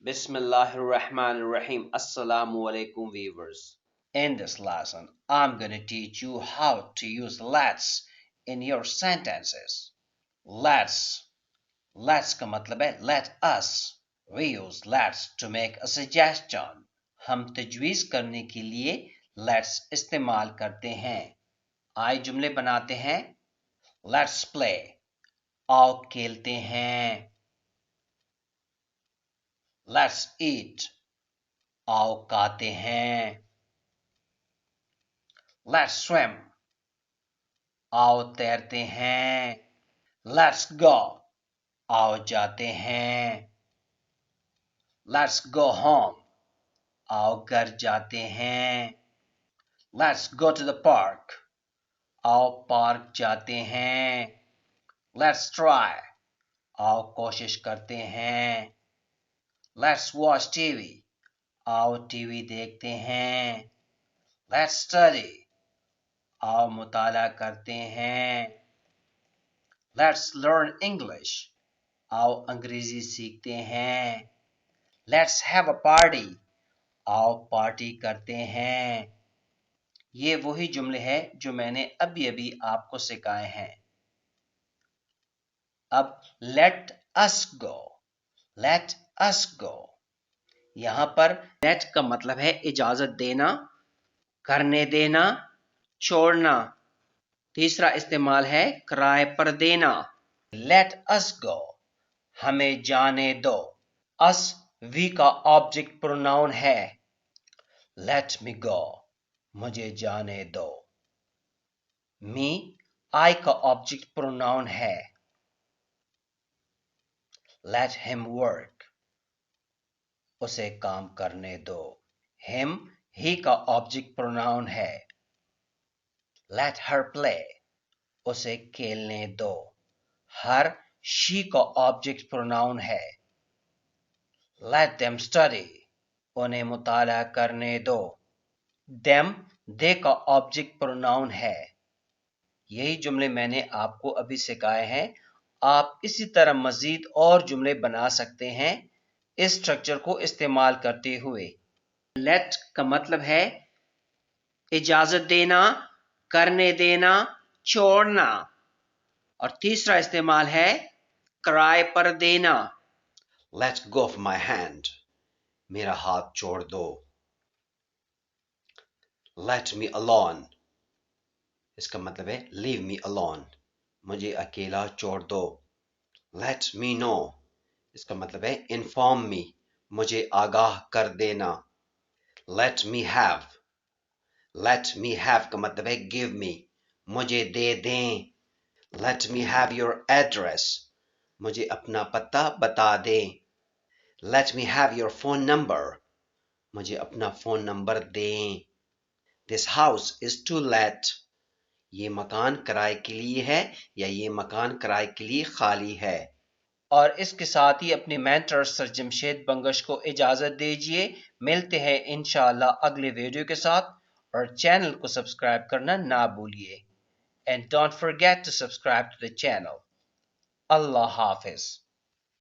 Bismillah ar-Rahman ar-Rahim. Assalamu alaikum viewers. In this lesson, I'm going to teach you how to use let's in your sentences. Let's का मतलब है let us. We use let's to make a suggestion. हम तजवीज़ करने के लिए let's इस्तेमाल करते हैं. आए जुमले बनाते हैं. Let's play. आओ खेलते हैं. Let's eat. आओ खाते हैं. Let's swim. आओ तैरते हैं. Let's go. आओ जाते हैं. Let's go home. आओ घर जाते हैं. Let's go to the park. आओ पार्क जाते हैं. Let's try. आओ कोशिश करते हैं. Let's watch TV. आओ टीवी देखते हैं. Let's study. आओ मुताला करते हैं. Let's learn English. आओ अंग्रेजी सीखते हैं. Let's have a party. आओ पार्टी करते हैं. ये वही जुमले हैं जो मैंने अभी आपको सिखाए हैं. अब let us go. Let us go. यहाँ पर let का मतलब है इजाजत देना, करने देना, छोड़ना. तीसरा इस्तेमाल है किराए पर देना. Let us go. हमें जाने दो. us we का ऑब्जेक्ट प्रोनाउन है. Let me go. मुझे जाने दो. me I का ऑब्जेक्ट प्रोनाउन है. Let him work. उसे काम करने दो. him he का ऑब्जेक्ट प्रोनाउन है. Let her play. उसे खेलने दो. her she का ऑब्जेक्ट प्रोनाउन है. Let them study. उन्हें मुताला करने दो. them they का ऑब्जेक्ट प्रोनाउन है. यही जुमले मैंने आपको अभी सिखाए हैं. आप इसी तरह मजीद और जुमले बना सकते हैं इस स्ट्रक्चर को इस्तेमाल करते हुए. let का मतलब है इजाजत देना, करने देना, छोड़ना. और तीसरा इस्तेमाल है किराए पर देना. Let go of my hand. मेरा हाथ छोड़ दो. Let me alone. इसका मतलब है leave me alone. मुझे अकेला छोड़ दो. Let me know. इसका मतलब है inform me. मुझे आगाह कर देना. Let me have. Let me have का मतलब है give me. मुझे दे दें. Let me have your address. मुझे अपना पता बता दें. Let me have your phone number. मुझे अपना फोन नंबर दें. This house is to let. ये मकान किराए के लिए है या ये मकान किराए के लिए खाली है. और इसके साथ ही अपने मेंटर सर जमशेद बंगश को इजाजत दीजिए. मिलते हैं इंशाअल्लाह अगले वीडियो के साथ. और चैनल को सब्सक्राइब करना ना भूलिए. And don't forget to subscribe to the channel. Allah Hafiz.